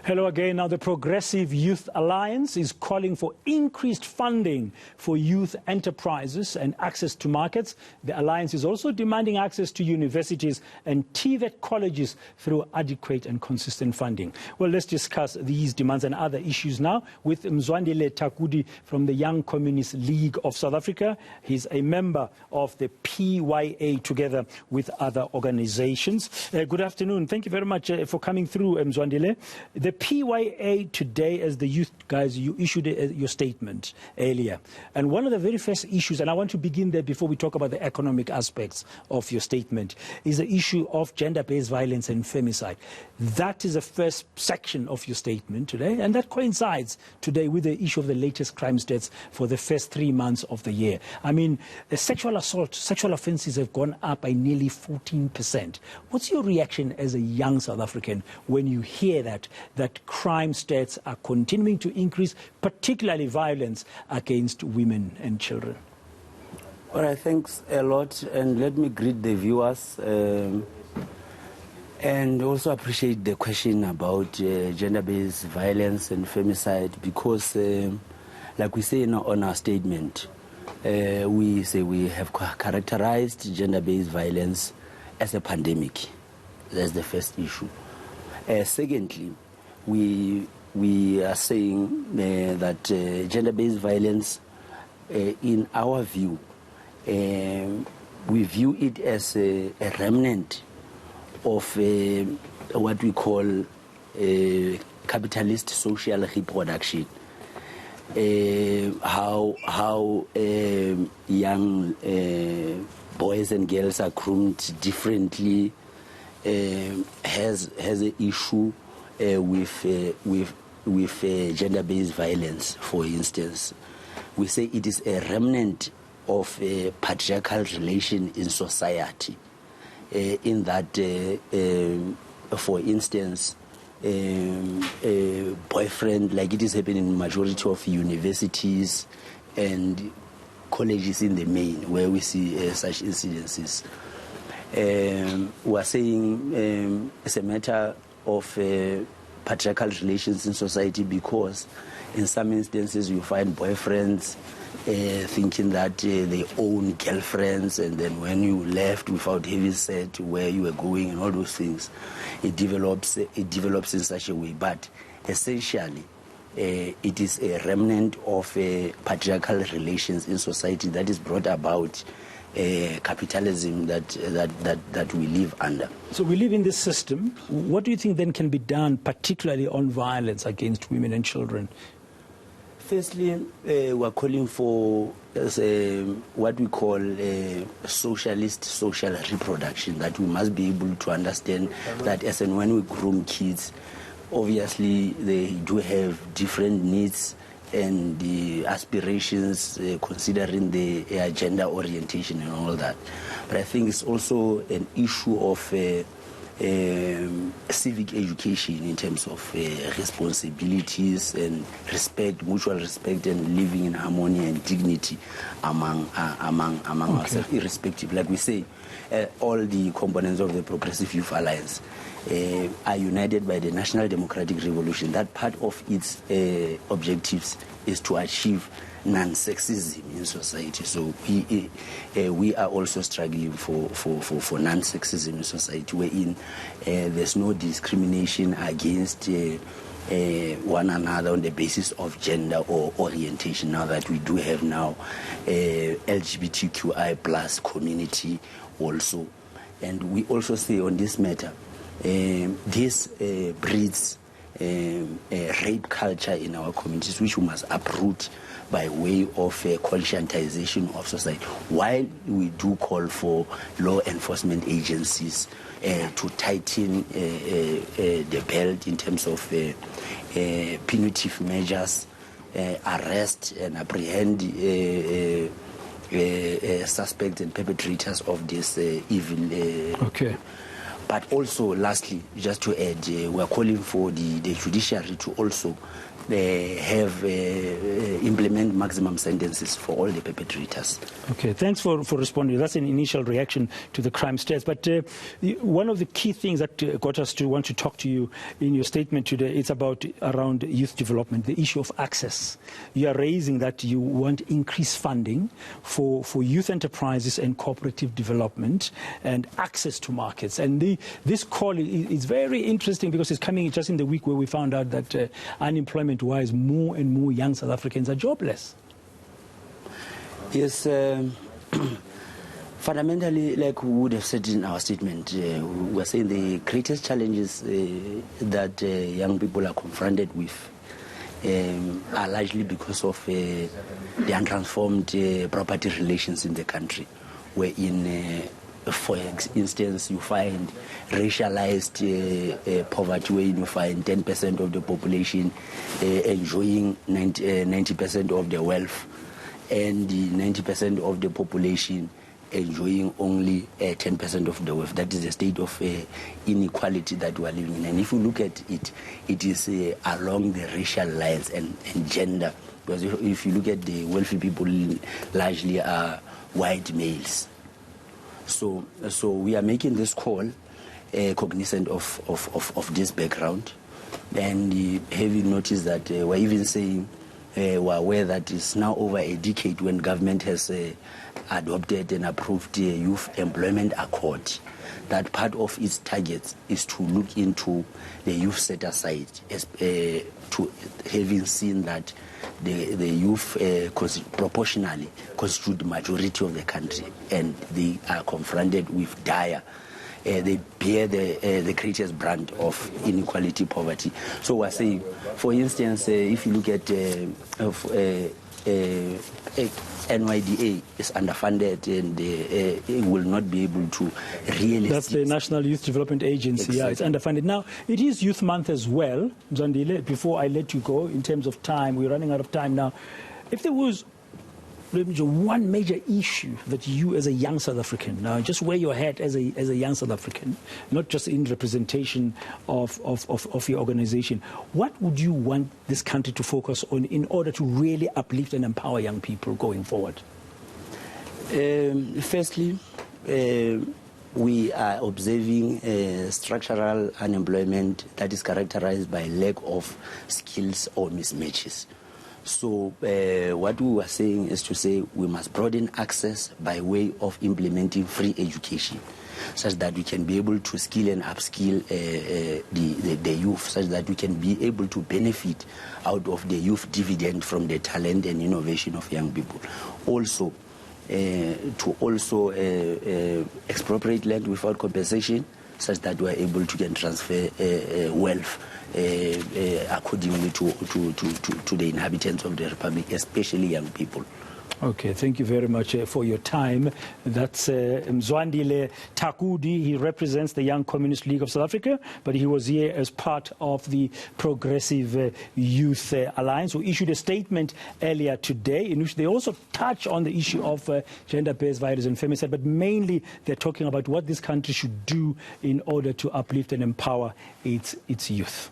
Hello again. Now, the Progressive Youth Alliance is calling for increased funding for youth enterprises and access to markets. The alliance is also demanding access to universities and TVET colleges through adequate and consistent funding. Well, let's discuss these demands and other issues now with Mzwandile Thakudi from the Young Communist League of South Africa. He's a member of the PYA together with other organizations. Good afternoon. Thank you very much for coming through, Mzwandile. The PYA today, as the youth guys, you issued your statement earlier. And one of the very first issues, and I want to begin there before we talk about the economic aspects of your statement, is the issue of gender-based violence and femicide. That is the first section of your statement today, and that coincides today with the issue of the latest crime stats for the first 3 months of the year. I mean, the sexual assault, sexual offences have gone up by nearly 14%. What's your reaction as a young South African when you hear that crime stats are continuing to increase, particularly violence against women and children? All right, thanks a lot, and let me greet the viewers and also appreciate the question about gender-based violence and femicide, because like we say on our statement, we say we have characterized gender-based violence as a pandemic. That's the first issue. Secondly, we are saying that gender-based violence, in our view, we view it as a remnant of what we call capitalist social reproduction. How young boys and girls are groomed differently has an issue with gender-based violence. For instance, we say it is a remnant of a patriarchal relation in society, in that, for instance, a boyfriend, like it is happening in the majority of universities and colleges in the main, where we see such incidences. We are saying it's a matter of patriarchal relations in society, because in some instances you find boyfriends thinking that they own girlfriends, and then when you left without having said where you were going and all those things, it develops in such a way. But essentially, it is a remnant of patriarchal relations in society that is brought about capitalism that we live under. So we live in this system. What do you think then can be done, particularly on violence against women and children? Firstly, we're calling for what we call socialist social reproduction, that we must be able to understand that as and when we groom kids, obviously they do have different needs and the aspirations, considering their gender orientation and all that. But I think it's also an issue of civic education in terms of responsibilities and respect, mutual respect, and living in harmony and dignity among ourselves, irrespective. Like we say, all the components of the Progressive Youth Alliance are united by the National Democratic Revolution. That part of its objectives is to achieve non-sexism in society. So we are also struggling for non-sexism in society, wherein there's no discrimination against one another on the basis of gender or orientation. Now that we do have now LGBTQI plus community also. And we also say on this matter, this breeds a rape culture in our communities, which we must uproot by way of conscientization of society, while we do call for law enforcement agencies to tighten the belt in terms of punitive measures, arrest and apprehend suspects and perpetrators of this evil. But also, lastly, just to add, we're calling for the judiciary to also implement maximum sentences for all the perpetrators. Okay, thanks for responding. That's an initial reaction to the crime stats. But one of the key things that got us to want to talk to you in your statement today is about around youth development, the issue of access. You are raising that you want increased funding for youth enterprises and cooperative development and access to markets. And this call is very interesting because it's coming just in the week where we found out that unemployment-wise, more and more young South Africans are jobless. Yes, fundamentally, like we would have said in our statement, we're saying the greatest challenges that young people are confronted with are largely because of the untransformed property relations in the country, wherein, for instance, you find racialized poverty, where you find 10% of the population enjoying 90% of the wealth, and the 90% of the population enjoying only 10% of the wealth. That is the state of inequality that we are living in. And if you look at it, it is along the racial lines and gender. Because if you look at the wealthy people, largely are white males. So we are making this call cognizant of this background, and having noticed that we're even saying we're aware that it's now over a decade when government has adopted and approved the Youth Employment Accord, that part of its targets is to look into the youth set aside, to having seen that the youth proportionally constitute the majority of the country, and they are confronted with dire, they bear the greatest brand of inequality, poverty. So we're saying, for instance, if you look at NYDA is underfunded, and it will not be able to really... That's the National Youth Development Agency. Exactly. Yeah, it's underfunded. Now, it is Youth Month as well, Mzwandile. Before I let you go, in terms of time, we're running out of time now. If there was one major issue that you as a young South African, now just wear your hat as a young South African, not just in representation of your organization, what would you want this country to focus on in order to really uplift and empower young people going forward? Firstly, we are observing structural unemployment that is characterized by lack of skills or mismatches. So what we were saying is to say we must broaden access by way of implementing free education, such that we can be able to skill and upskill the youth, such that we can be able to benefit out of the youth dividend from the talent and innovation of young people. Also, to also expropriate land without compensation, such that we are able to can transfer wealth accordingly to the inhabitants of the Republic, especially young people. Okay, thank you very much for your time. That's Mzwandile Thakudi. He represents the Young Communist League of South Africa, but he was here as part of the Progressive Youth Alliance, who issued a statement earlier today in which they also touch on the issue of gender-based violence and femicide, but mainly they're talking about what this country should do in order to uplift and empower its youth.